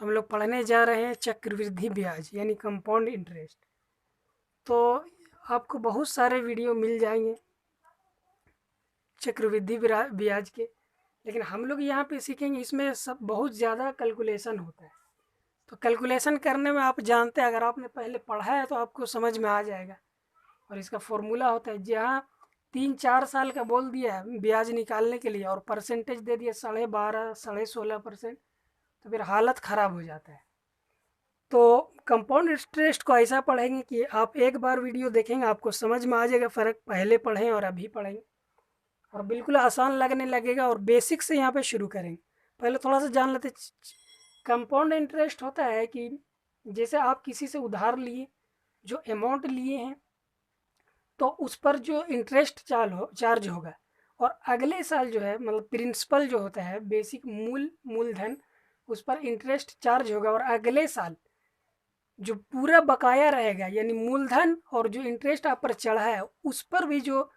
हम लोग पढ़ने जा रहे हैं चक्रवृद्धि ब्याज यानी कंपाउंड इंटरेस्ट। तो आपको बहुत सारे वीडियो मिल जाएंगे चक्रवृद्धि ब्याज के, लेकिन हम लोग यहाँ पे सीखेंगे इसमें सब बहुत ज़्यादा कैलकुलेशन होता है। तो कैलकुलेशन करने में आप जानते हैं, अगर आपने पहले पढ़ा है तो आपको समझ में आ जाएगा। और इसका फॉर्मूला होता है, जहाँ 3-4 साल का बोल दिया है ब्याज निकालने के लिए और परसेंटेज दे दिया 12.5 16.5%, तो फिर हालत ख़राब हो जाता है। तो कंपाउंड इंटरेस्ट को ऐसा पढ़ेंगे कि आप एक बार वीडियो देखेंगे आपको समझ में आ जाएगा फ़र्क पहले पढ़ें और अभी पढ़ेंगे, और बिल्कुल आसान लगने लगेगा। और बेसिक से यहाँ पे शुरू करेंगे। पहले थोड़ा सा जान लेते। कंपाउंड इंटरेस्ट होता है कि जैसे आप किसी से उधार लिए, जो अमाउंट लिए हैं, तो उस पर जो इंटरेस्ट चार्ज होगा, और अगले साल जो है मतलब प्रिंसिपल जो होता है बेसिक मूलधन, उस पर इंटरेस्ट चार्ज होगा। और अगले साल जो पूरा बकाया रहेगा यानी मूलधन और जो इंटरेस्ट आप पर चढ़ा है उस पर भी जो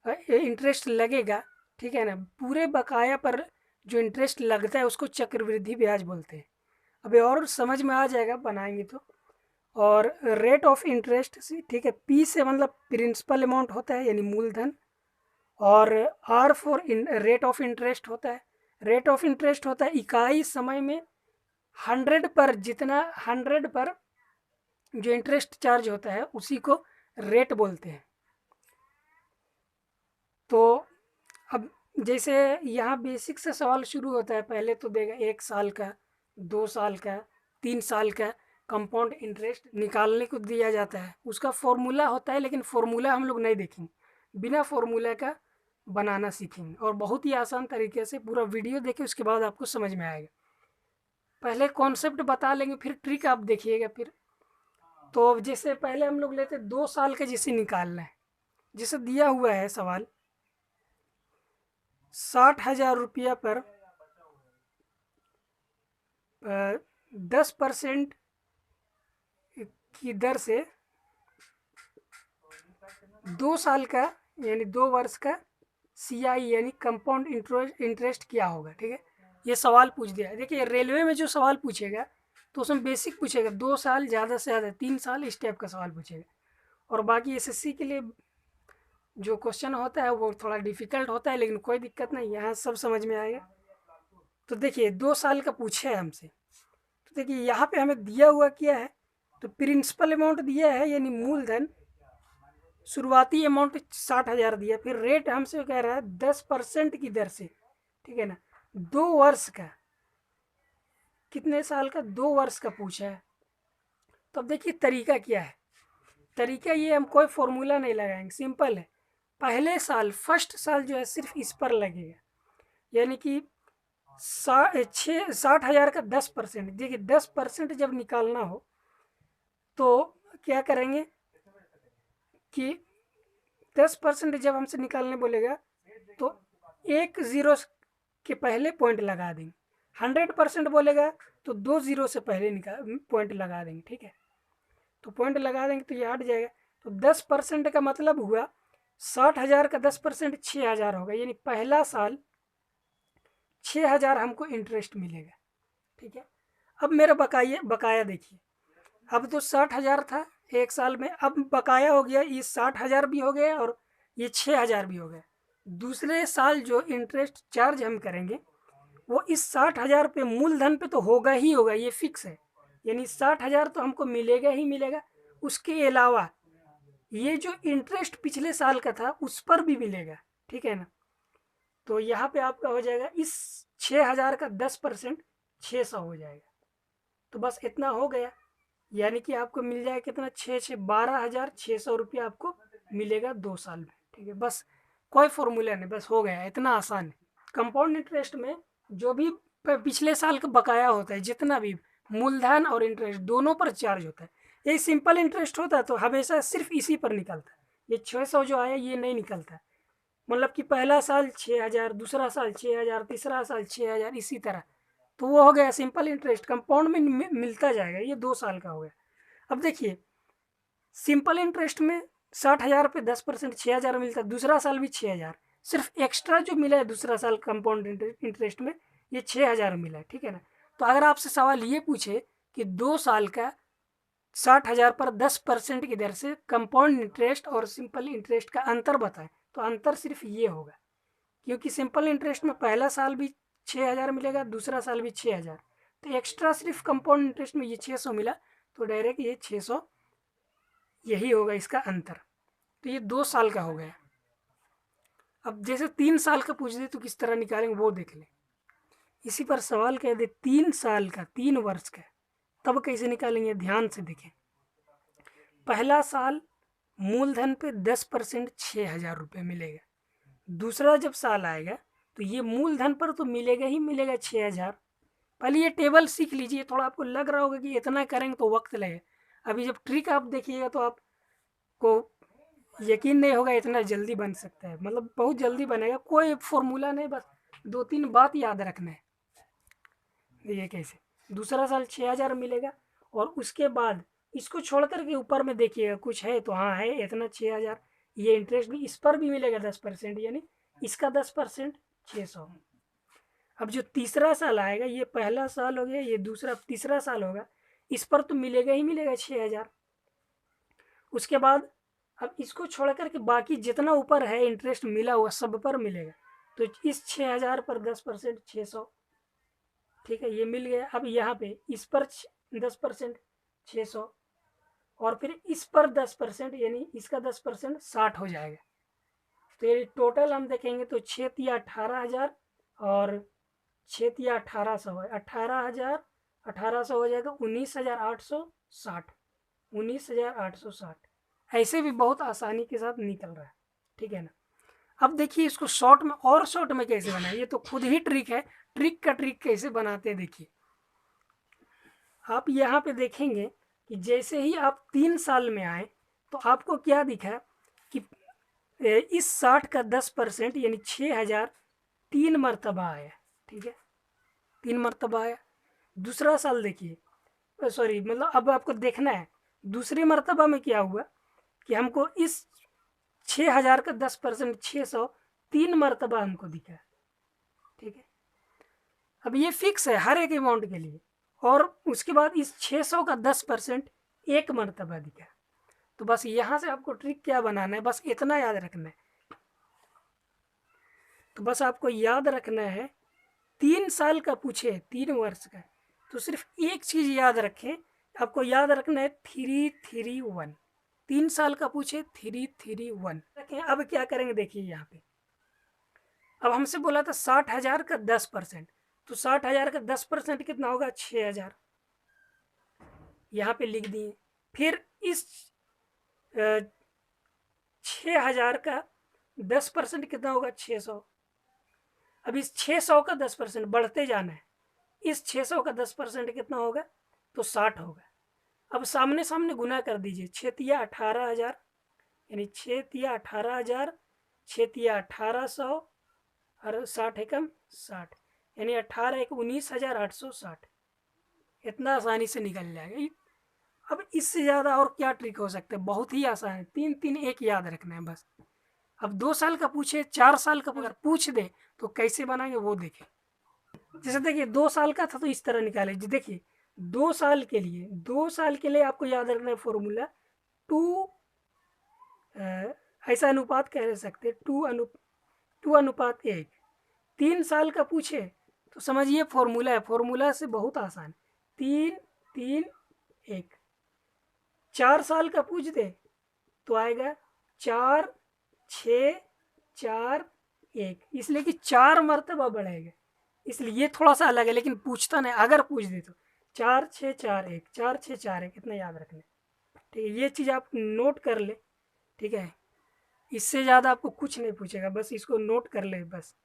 इंटरेस्ट लगेगा, ठीक है ना, पूरे बकाया पर जो इंटरेस्ट लगता है उसको चक्रवृद्धि ब्याज बोलते हैं। अभी और समझ में आ जाएगा बनाएंगे तो। और रेट ऑफ इंटरेस्ट, ठीक है, पी से मतलब प्रिंसिपल अमाउंट होता है यानी मूलधन, और R for rate of interest होता है। रेट ऑफ इंटरेस्ट होता है इकाई समय में 100 पर, जितना 100 पर जो इंटरेस्ट चार्ज होता है उसी को रेट बोलते हैं। तो अब जैसे यहाँ बेसिक से सवाल शुरू होता है, पहले तो देगा 1 साल का, 2 साल का, 3 साल का कंपाउंड इंटरेस्ट निकालने को दिया जाता है। उसका फॉर्मूला होता है, लेकिन फॉर्मूला हम लोग नहीं देखेंगे, बिना फॉर्मूला का बनाना सीखेंगे। और बहुत ही आसान तरीके से पूरा वीडियो देखें, उसके बाद आपको समझ में आएगा। पहले कॉन्सेप्ट बता लेंगे, फिर ट्रिक आप देखिएगा। फिर तो जैसे पहले हम लोग लेते 2 साल का जैसे निकालना है, जैसे दिया हुआ है सवाल 60,000 रुपया पर 10% की दर से 2 साल का यानी 2 वर्ष का CI यानी कंपाउंड इंटरेस्ट क्या होगा। ठीक है, ये सवाल पूछ दिया है। देखिए रेलवे में जो सवाल पूछेगा तो उसमें बेसिक पूछेगा, 2 साल, ज़्यादा से ज़्यादा 3 साल, इस टाइप का सवाल पूछेगा। और बाकी SSC के लिए जो क्वेश्चन होता है वो थोड़ा डिफिकल्ट होता है, लेकिन कोई दिक्कत नहीं, यहाँ सब समझ में आएगा। तो देखिए 2 साल का पूछे है हमसे, तो देखिए यहाँ पे हमें दिया हुआ क्या है, तो प्रिंसिपल अमाउंट दिया है यानी मूलधन, शुरुआती अमाउंट 60,000 दिया, फिर रेट हमसे कह रहा है 10% की दर से, ठीक है ना, 2 वर्ष का, कितने साल का, 2 वर्ष का पूछा है। तो अब देखिए तरीका क्या है। तरीका ये, हम कोई फॉर्मूला नहीं लगाएंगे, सिंपल है। पहले साल, फर्स्ट साल जो है सिर्फ इस पर लगेगा, यानी कि 60,000 का 10%। देखिए 10% जब निकालना हो तो क्या करेंगे कि 10% जब हमसे निकालने बोलेगा तो 1 ज़ीरो के पहले पॉइंट लगा देंगे। 100% बोलेगा तो 2 ज़ीरो से पहले पॉइंट लगा देंगे। ठीक है, तो पॉइंट लगा देंगे तो ये हट जाएगा। तो 10% का मतलब हुआ 60,000 का 10% 6,000 होगा, यानी पहला साल 6,000 हमको इंटरेस्ट मिलेगा। ठीक है, अब मेरा बकाया देखिए, अब तो 60,000 था 1 साल में, अब बकाया हो गया, ये 60,000 भी हो गए और ये 6,000 भी हो गए। दूसरे साल जो इंटरेस्ट चार्ज हम करेंगे वो इस 60,000 पे, मूलधन पे तो होगा ही होगा, ये फिक्स है, यानी 60,000 तो हमको मिलेगा ही मिलेगा। उसके अलावा ये जो इंटरेस्ट पिछले साल का था उस पर भी मिलेगा। ठीक है ना, तो यहाँ पे आपका हो जाएगा इस 6,000 का 10% 600 हो जाएगा। तो बस इतना हो गया, यानी कि आपको मिल जाएगा कितना, 12,600 रुपया आपको मिलेगा 2 साल में। ठीक है, बस कोई फॉर्मूला नहीं, बस हो गया, इतना आसान है। कंपाउंड इंटरेस्ट में जो भी पिछले साल का बकाया होता है, जितना भी मूलधन और इंटरेस्ट दोनों पर चार्ज होता है, ये सिंपल इंटरेस्ट होता है तो हमेशा सिर्फ इसी पर निकलता है। ये 600 जो आया ये नहीं निकलता, मतलब कि पहला साल 6,000, दूसरा साल 6,000, तीसरा साल 6,000, इसी तरह। तो वो हो गया सिंपल इंटरेस्ट, कंपाउंड में मिलता जाएगा। ये 2 साल का हो गया। अब देखिए सिंपल इंटरेस्ट में 60,000 पे 10% 6,000 मिलता है, दूसरा साल भी 6,000, सिर्फ एक्स्ट्रा जो मिला है दूसरा साल कंपाउंड इंटरेस्ट में ये 6,000 मिला है। ठीक है ना, तो अगर आपसे सवाल ये पूछे कि 2 साल का 60,000 पर 10% की दर से कंपाउंड इंटरेस्ट और सिंपल इंटरेस्ट का अंतर बताएं, तो अंतर सिर्फ ये होगा, क्योंकि सिंपल इंटरेस्ट में पहला साल भी 6,000 मिलेगा, दूसरा साल भी 6,000, तो एक्स्ट्रा सिर्फ कंपाउंड इंटरेस्ट में ये 600 मिला, तो डायरेक्ट ये 600 यही होगा इसका अंतर। तो ये 2 साल का हो गया। अब जैसे 3 साल का पूछ दे तो किस तरह निकालेंगे वो देख लें। इसी पर सवाल कह दे 3 साल का, 3 वर्ष का, तब कैसे निकालेंगे, ध्यान से देखें। पहला साल मूलधन पे 10% 6,000 रुपये मिलेगा। दूसरा जब साल आएगा तो ये मूलधन पर तो मिलेगा ही मिलेगा 6,000। पहले ये टेबल सीख लीजिए, थोड़ा आपको लग रहा होगा कि इतना करेंगे तो वक्त लगेगा। अभी जब ट्रिक आप देखिएगा तो आपको यकीन नहीं होगा इतना जल्दी बन सकता है, मतलब बहुत जल्दी बनेगा। कोई फॉर्मूला नहीं, बस 2-3 बात याद रखना है। देखिए कैसे दूसरा साल 6,000 मिलेगा, और उसके बाद इसको छोड़ कर के ऊपर में देखिएगा कुछ है तो हाँ है इतना 6,000। ये इंटरेस्ट भी इस पर भी मिलेगा 10%, यानी इसका 10% 600। अब जो तीसरा साल आएगा, ये पहला साल हो गया, ये दूसरा तीसरा साल होगा, इस पर तो मिलेगा ही मिलेगा 6,000। उसके बाद अब इसको छोड़ कर के बाकी जितना ऊपर है इंटरेस्ट मिला हुआ सब पर मिलेगा, तो इस 6,000 पर 10% 600, ठीक है, ये मिल गया। अब यहाँ पे इस पर 10% 600, और फिर इस पर 10% यानी इसका 10% 60 हो जाएगा। तो ये टोटल हम देखेंगे तो 6 18,000 और 6 1800 है, 18,000 1800 हो जाएगा 19,860, 19,860। ऐसे भी बहुत आसानी के साथ निकल रहा है, ठीक है ना। अब देखिए इसको शॉर्ट में, और शॉर्ट में कैसे बनाए, ये तो खुद ही ट्रिक है। ट्रिक का ट्रिक कैसे बनाते हैं देखिए। आप यहाँ पे देखेंगे कि जैसे ही आप 3 साल में आए तो आपको क्या दिखा कि इस 60 का 10% यानी 6,000 3 मरतबा आया, ठीक है, 3 मरतबा आया। दूसरा साल देखिए, सॉरी मतलब अब आपको देखना है दूसरी मरतबा में क्या हुआ कि हमको इस 6,000 का 10% 600 3 मरतबा हमको दिखा, ठीक है। अब ये फिक्स है हर एक अमाउंट के लिए, और उसके बाद इस 600 का 10% एक मरतबा दिखा। तो बस यहाँ से आपको ट्रिक क्या बनाना है, बस इतना याद रखना है। तो बस आपको याद रखना है 3 साल का पूछे 3 वर्ष का, तो सिर्फ एक चीज़ याद रखें, आपको याद रखना है 331। 3 साल का पूछे 331 रखें। अब क्या करेंगे देखिए यहाँ पे, अब हमसे बोला था 60,000 का 10%, तो 60,000 का 10% कितना होगा 6,000, यहाँ पे लिख दिए। फिर इस 6,000 का 10% कितना होगा 600। अब इस 600 का 10% बढ़ते जाना है, इस 600 का 10% कितना होगा तो 60 होगा। अब सामने सामने गुना कर दीजिए, 6 18,000 यानी 6 18,000, 6 1800 और 60 एकम 60, यानी 18 एक 19,860। इतना आसानी से निकल जाएगा। अब इससे ज़्यादा और क्या ट्रिक हो सकता है, बहुत ही आसान है, 3 3 1 याद रखना है बस। अब 2 साल का पूछे 4 साल का अगर पूछ दे तो कैसे बनाएंगे वो देखें। जैसे देखिए 2 साल का था तो इस तरह निकाले जी। देखिए 2 साल के लिए, 2 साल के लिए आपको याद रखना है फॉर्मूला 2, ऐसा अनुपात कह सकते हैं 2 अनुपात 1। 3 साल का पूछे तो समझिए फॉर्मूला है, फॉर्मूला से बहुत आसान, 3 3 1। 4 साल का पूछ दे तो आएगा 4 6 4 1, इसलिए कि 4 मरतबा बढ़ेगा, इसलिए ये थोड़ा सा अलग है, लेकिन पूछता नहीं। अगर पूछ दे तो 4 6 4 1, 4 6 4 1, इतना याद रखना, ठीक है। ये चीज़ आप नोट कर ले, ठीक है, इससे ज़्यादा आपको कुछ नहीं पूछेगा, बस इसको नोट कर ले, बस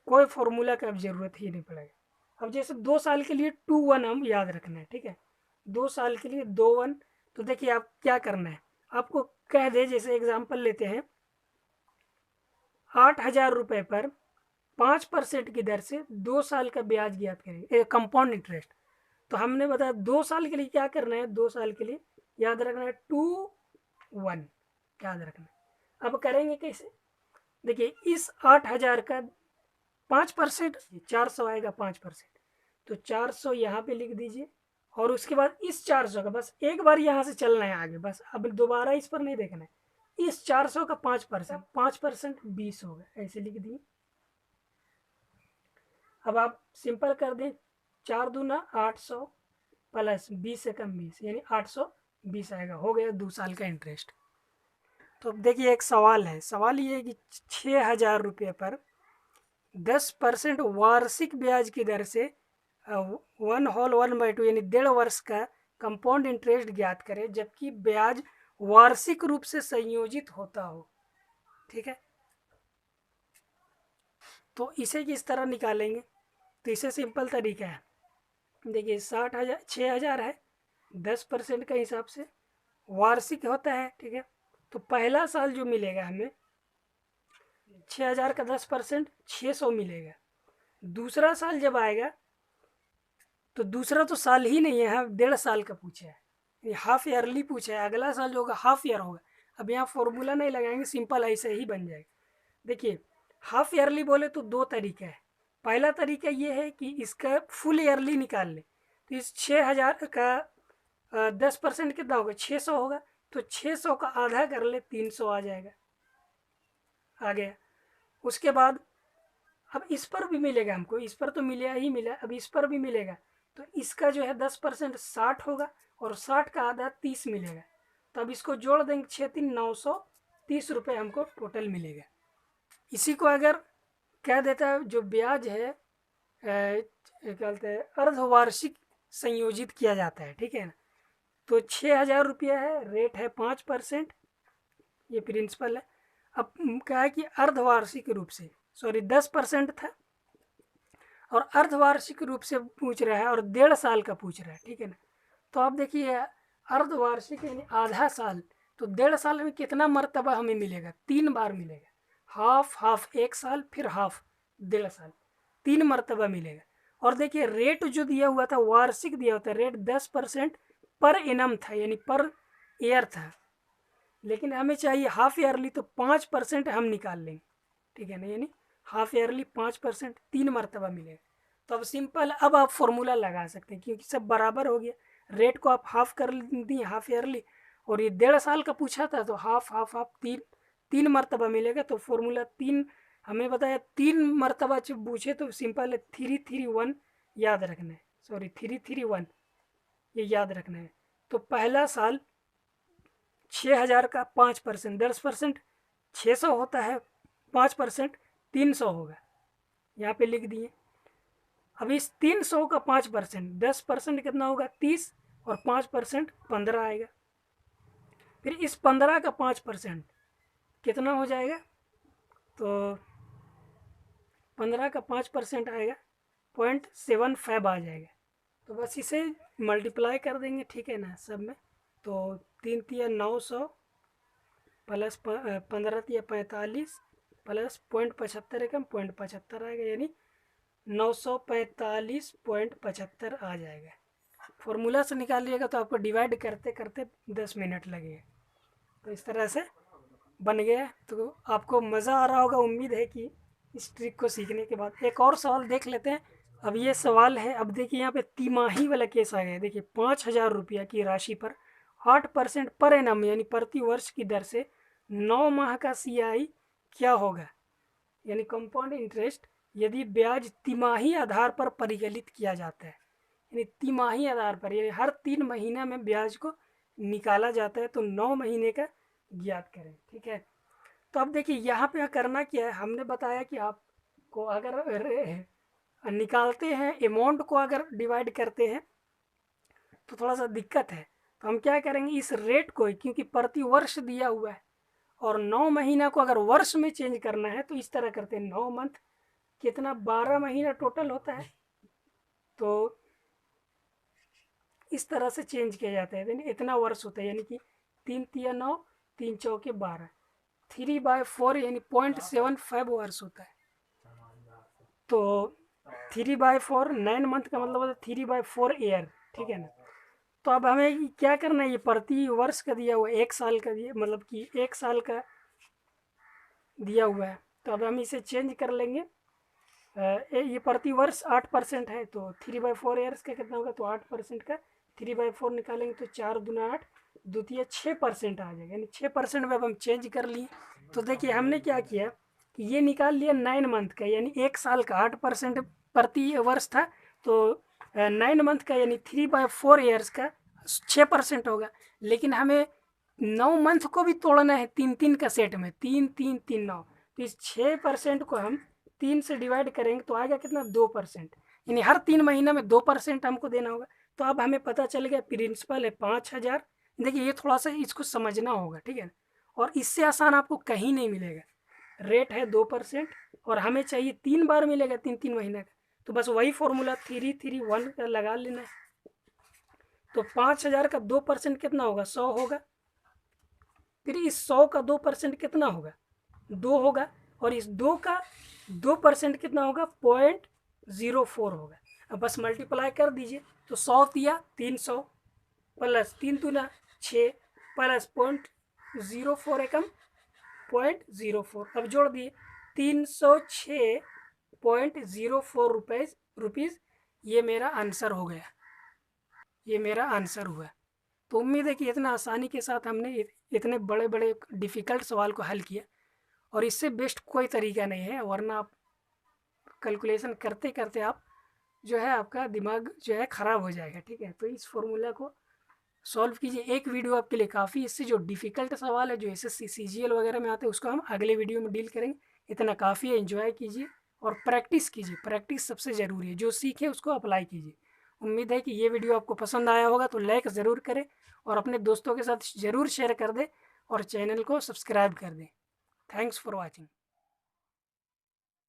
कोई फॉर्मूला का अब ज़रूरत ही नहीं पड़ेगा। अब जैसे 2 साल के लिए 2 1 हम याद रखना है, ठीक है, 2 साल के लिए 2 1। तो देखिए आप क्या करना है, आपको कह दे, जैसे एग्जाम्पल लेते हैं 8,000 रुपये पर 5% की दर से 2 साल का ब्याज ज्ञात करेंगे, कंपाउंड इंटरेस्ट। तो हमने बताया 2 साल के लिए क्या करना है, 2 साल के लिए याद रखना है 2 1 याद रखना है। अब करेंगे कैसे, देखिए इस 8,000 का 5% 400 आएगा 5%, तो 400 यहाँ पे लिख दीजिए, और उसके बाद इस 400 का बस एक बार यहाँ से चलना है आगे, बस अब दोबारा इस पर नहीं देखना है। इस 400 का 5%, 5% 20 होगा, ऐसे लिख दिए। अब आप सिंपल कर दें, 4 दूना 800 प्लस 20 से कम 20 यानी 820 आएगा, हो गया 2 साल का इंटरेस्ट। तो अब देखिए एक सवाल है, सवाल ये है कि 6,000 रुपये पर 10% वार्षिक ब्याज की दर से 1/2 यानी 1.5 वर्ष का कंपाउंड इंटरेस्ट ज्ञात करें जबकि ब्याज वार्षिक रूप से संयोजित होता हो। ठीक है, तो इसे किस तरह निकालेंगे? तो इसे सिंपल तरीका है, देखिए 6,000 है, 10% का हिसाब से वार्षिक होता है। ठीक है, तो पहला साल जो मिलेगा हमें 6,000 का 10% 600 मिलेगा। दूसरा साल जब आएगा तो दूसरा तो साल ही नहीं है, 1.5 साल का पूछा है, ये हाफ ईयरली पूछा है, अगला साल जो होगा हाफ ईयर होगा। अब यहाँ फॉर्मूला नहीं लगाएंगे, सिंपल ऐसे ही बन जाएगा। देखिए हाफ ईयरली बोले तो 2 तरीका है। पहला तरीका ये है कि इसका फुल ईयरली निकाल ले, तो इस 6,000 का 10% कितना होगा, 600 होगा, तो 600 का आधा कर ले, 300 आ जाएगा, आ गया। उसके बाद अब इस पर भी मिलेगा हमको, इस पर तो मिला ही मिला, अब इस पर भी मिलेगा, तो इसका जो है 10% 60 होगा और 60 का आधा 30 मिलेगा। तो अब इसको जोड़ देंगे, 6,300 रुपये हमको टोटल मिलेगा। इसी को अगर कह देता है जो ब्याज है कहते हैं अर्धवार्षिक संयोजित किया जाता है। ठीक है ना, तो 6,000 रुपया है, रेट है 5%, ये प्रिंसिपल है। अब क्या है कि अर्धवार्षिक रूप से, सॉरी 10% था और अर्धवार्षिक रूप से पूछ रहा है और 1.5 साल का पूछ रहा है। ठीक है ना, तो आप देखिए अर्धवार्षिक यानी आधा साल, तो 1.5 साल में कितना मर्तबा हमें मिलेगा, 3 बार मिलेगा, हाफ हाफ 1 साल, फिर हाफ 1.5 साल, 3 मर्तबा मिलेगा। और देखिए रेट जो दिया हुआ था वार्षिक दिया हुआ था, रेट 10% पर एनम था यानी पर ईयर था, लेकिन हमें चाहिए हाफ ईयरली, तो 5% हम निकाल लेंगे। ठीक है ना, यानी हाफ ईयरली 5%, 3 मरतबा मिलेगा। तो अब सिंपल, अब आप फॉर्मूला लगा सकते हैं क्योंकि सब बराबर हो गया। रेट को आप हाफ कर दिए हाफ ईयरली, और ये 1.5 साल का पूछा था तो हाफ हाफ हाफ 3 मरतबा मिलेगा। तो फॉर्मूला 3 हमें बताया, 3 मरतबा जब पूछे तो सिंपल है 331 याद रखना है, सॉरी 331 ये याद रखना है। तो पहला साल 6,000 का 5%, 10% 600 होता है, 5% 300 होगा, यहाँ पे लिख दिए। अब इस 300 का 5%, 10% कितना होगा 30, और 5% 15 आएगा। फिर इस 15 का 5% कितना हो जाएगा, तो 15 का 5% आएगा 0.75 आ जाएगा। तो बस इसे मल्टीप्लाई कर देंगे। ठीक है ना, सब में तो 3 तिया 900 प्लस 15 तिया 45 प्लस 0.75 कम 0.75 आएगा, यानी 945.75 आ जाएगा। फॉर्मूला से निकालिएगा तो आपको डिवाइड करते करते 10 मिनट लगेगा। तो इस तरह से बन गया। तो आपको मज़ा आ रहा होगा, उम्मीद है कि इस ट्रिक को सीखने के बाद। एक और सवाल देख लेते हैं। अब ये सवाल है, अब देखिए यहाँ पे तिमाही वाला केस आ गया। देखिए 5,000 रुपया की राशि पर 8% पर एनम यानी प्रति वर्ष की दर से 9 माह का CI क्या होगा, यानी कंपाउंड इंटरेस्ट, यदि ब्याज तिमाही आधार पर परिकलित किया जाता है, यानी तिमाही आधार पर, यानी हर 3 महीना में ब्याज को निकाला जाता है, तो 9 महीने का ज्ञात करें। ठीक है, तो अब देखिए यहाँ पे करना क्या है, हमने बताया कि आपको अगर निकालते हैं अमाउंट को अगर डिवाइड करते हैं तो थोड़ा सा दिक्कत है। तो हम क्या करेंगे, इस रेट को, क्योंकि प्रति वर्ष दिया हुआ है और 9 महीना को अगर वर्ष में चेंज करना है तो इस तरह करते हैं, 9 मंथ कितना 12 महीना टोटल होता है, तो इस तरह से चेंज किया जाता है, यानी इतना वर्ष होता है, यानी कि 3 तिया 9, 3 चौके 12, 3/4 यानी 0.75 वर्ष होता है। तो 3/4 9 मंथ का मतलब होता है 3/4 ईयर। ठीक है ना, तो अब हमें क्या करना है, ये प्रति वर्ष का दिया हुआ है, 1 साल का दिया, मतलब कि 1 साल का दिया हुआ है। तो अब हम इसे चेंज कर लेंगे, ये प्रति वर्ष 8% है, तो 3/4 ईयर्स का कितना होगा, तो 8% का 3/4 निकालेंगे तो 4 दूना 8, द्वितीय 6% आ जाएगा, यानी 6% में अब हम चेंज कर लिए। तो देखिए हमने क्या किया कि ये निकाल लिया 9 मंथ का, यानी 1 साल का 8% प्रति वर्ष था, तो 9 मंथ का यानी 3/4 ईयर्स का 6% होगा। लेकिन हमें 9 मंथ को भी तोड़ना है 3-3 का सेट में, 3-3-3 9, तो इस 6% को हम 3 से डिवाइड करेंगे तो आएगा कितना, 2%, यानी हर 3 महीना में 2% हमको देना होगा। तो अब हमें पता चल गया प्रिंसिपल है 5,000। देखिए ये थोड़ा सा इसको समझना होगा, ठीक है, और इससे आसान आपको कहीं नहीं मिलेगा। रेट है 2% और हमें चाहिए 3 बार मिलेगा 3-3 महीने का, तो बस वही फॉर्मूला 3-3-1 का लगा लेना है। तो 5,000 का 2% कितना होगा, 100 होगा। फिर इस 100 का 2% कितना होगा, 2 होगा, और इस 2 का 2% कितना होगा, 0.04 होगा। अब बस मल्टीप्लाई कर दीजिए, तो 100 दिया 300 प्लस 3 दूना 6 प्लस 0.04 एकम 0.04, अब जोड़ दिए 306.04 रुपीज़। ये मेरा आंसर हो गया, ये मेरा आंसर हुआ। तो उम्मीद है कि इतना आसानी के साथ हमने इतने बड़े बड़े डिफ़िकल्ट सवाल को हल किया, और इससे बेस्ट कोई तरीका नहीं है, वरना आप कैलकुलेशन करते करते आप जो है आपका दिमाग जो है ख़राब हो जाएगा, ठीक है। तो इस फॉर्मूला को सॉल्व कीजिए, एक वीडियो आपके लिए काफ़ी। इससे जो डिफ़िकल्ट सवाल है जो एसएससी सीजीएल वगैरह में आते हैं उसको हम अगले वीडियो में डील करेंगे। इतना काफ़ी है, एंजॉय कीजिए और प्रैक्टिस कीजिए, प्रैक्टिस सबसे ज़रूरी है, जो सीखे उसको अप्लाई कीजिए। उम्मीद है कि ये वीडियो आपको पसंद आया होगा, तो लाइक ज़रूर करें और अपने दोस्तों के साथ ज़रूर शेयर कर दें और चैनल को सब्सक्राइब कर दें। Thanks for watching.